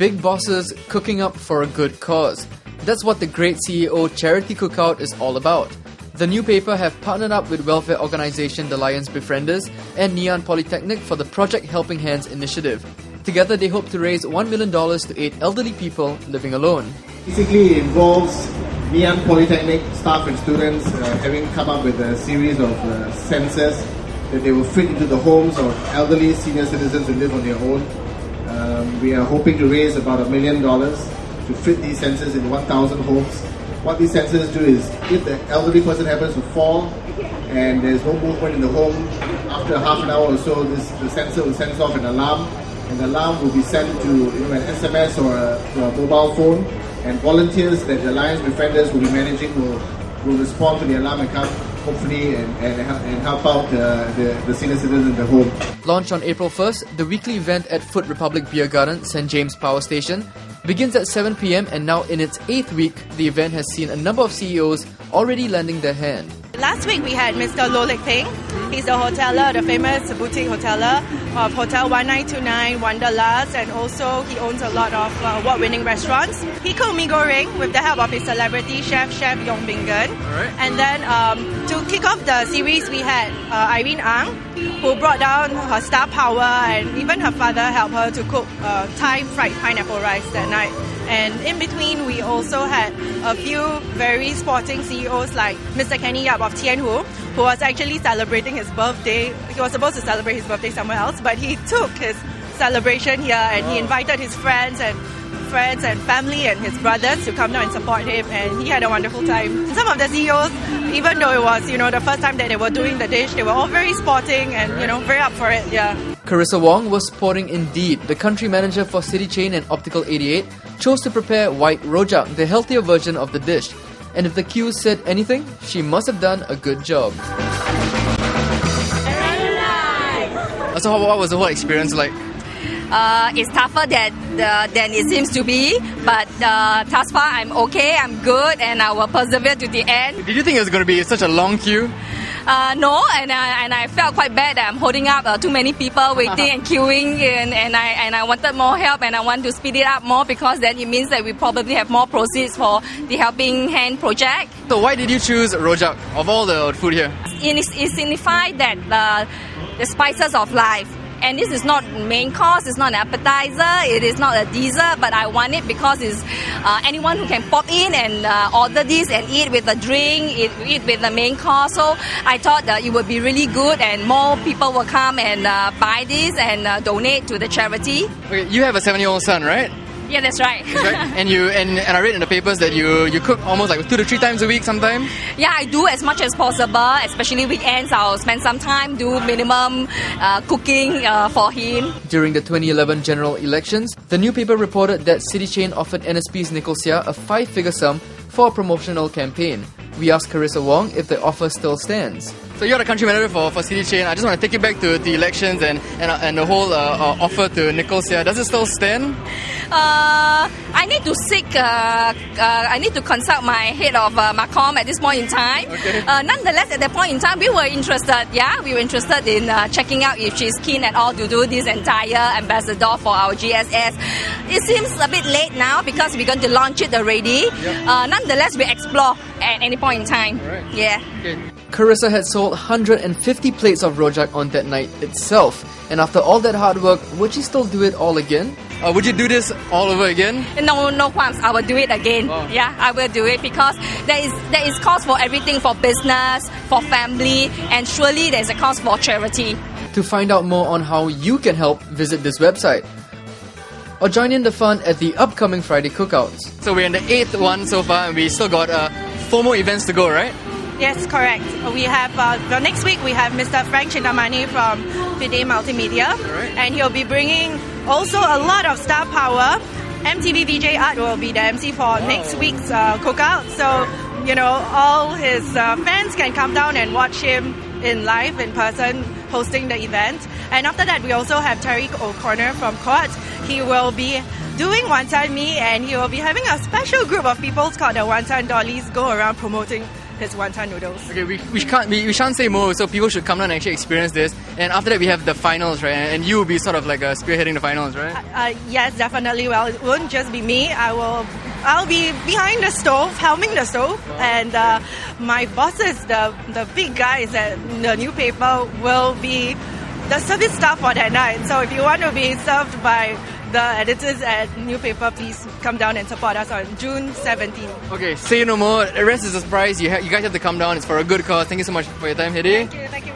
big bosses cooking up for a good cause. That's what the Great CEO Charity Cookout is all about. The new paper have partnered up with welfare organisation The Lions Befrienders and Neon Polytechnic for the Project Helping Hands initiative. Together, they hope to raise $1 million to aid elderly people living alone. Basically, it involves Neon Polytechnic staff and students having come up with a series of sensors that they will fit into the homes of elderly senior citizens who live on their own. We are hoping to raise about $1 million to fit these sensors in 1,000 homes. What these sensors do is, if the elderly person happens to fall and there's no movement in the home, after half an hour or so, the sensor will send off an alarm, and the alarm will be sent to an SMS or a mobile phone, and volunteers that the Lions Befrienders will be managing will respond to the alarm and come, hopefully, and help out the senior citizens in the home. Launched on April 1st, the weekly event at Food Republic Beer Garden, St. James Power Station, begins at 7 p.m. and now in its 8th week, the event has seen a number of CEOs already lending their hand. Last week we had Mr. Loh Lik Peng. He's the hoteler, the famous boutique hoteler of Hotel 1929, Wanderlust, and also he owns a lot of award-winning restaurants. He cooked mee goreng with the help of his celebrity chef Yong Bingan. Alright. And then to kick off the series, we had Irene Ang, who brought down her star power, and even her father helped her to cook Thai fried pineapple rice that night. And in between, we also had a few very sporting CEOs like Mr. Kenny Yap of TNP, who was actually celebrating his birthday. He was supposed to celebrate his birthday somewhere else, but he took his celebration here and he invited his friends and family and his brothers to come down and support him, and he had a wonderful time. Some of the CEOs, even though it was the first time that they were doing the dish, they were all very sporting and very up for it. Yeah. Carissa Wong was sporting indeed. The country manager for City Chain and Optical 88 chose to prepare white Rojak, the healthier version of the dish. And if the cues said anything, she must have done a good job. So what was the whole experience like? It's tougher than it seems to be, but thus far I'm okay, I'm good, and I will persevere to the end. Did you think it was going to be such a long queue? No, and I felt quite bad that I'm holding up too many people waiting and queuing, and I wanted more help, and I want to speed it up more because then it means that we probably have more proceeds for the Helping Hand project. So why did you choose Rojak of all the food here? It signifies that the spices of life. And this is not main course, it's not an appetizer, it is not a dessert, but I want it because it's anyone who can pop in and order this and eat with a drink, eat with the main course. So I thought that it would be really good and more people will come and buy this and donate to the charity. Okay, you have a 7-year-old son, right? Yeah, that's right. That's right. And I read in the papers that you cook almost like 2 to 3 times a week sometimes. Yeah, I do as much as possible, especially weekends. I'll spend some time, do minimum cooking for him. During the 2011 general elections, the new paper reported that City Chain offered NSP's Nicosia a 5-figure sum for a promotional campaign. We asked Carissa Wong if the offer still stands. So you're the country manager for City Chain. I just want to take you back to the elections and the whole offer to Nicosia. Does it still stand? I need to seek. I need to consult my head of Macom at this point in time. Okay. Nonetheless, at that point in time, we were interested. Yeah, we were interested in checking out if she's keen at all to do this entire ambassador for our GSS. It seems a bit late now because we're going to launch it already. Yep. Nonetheless, we explore at any point in time. Right. Yeah. Okay. Carissa had sold 150 plates of Rojak on that night itself. And after all that hard work, would she still do it all again? Would you do this all over again? No qualms. I will do it again. Wow. Yeah, I will do it because there is cost for everything, for business, for family, and surely there's a cost for charity. To find out more on how you can help, visit this website. Or join in the fun at the upcoming Friday cookouts. So we're in the 8th one so far and we still got 4 more events to go, right? Yes, correct. We have the next week we have Mr. Frank Chintamani from Fide Multimedia, Alright. and he'll be bringing also a lot of star power. MTV VJ Art will be the MC for next week's cookout. So all his fans can come down and watch him in live, in person, hosting the event. And after that, we also have Tariq O'Connor from Court. He will be doing Wantan Mee, and he will be having a special group of people called the Wantan Dollies go around promoting his wonton noodles. Okay, we shan't say more, so people should come down and actually experience this. And after that, we have the finals, right? And you will be sort of like spearheading the finals, right? Yes, definitely. Well, it won't just be me. I'll be behind the stove, helming the stove, and my bosses, the big guys at the newspaper, will be the service staff for that night. So if you want to be served by the editors at newspaper, please come down and support us on June 17th. Okay, say no more. The rest is a surprise. You guys have to come down. It's for a good cause. Thank you so much for your time, Hedy. Thank you.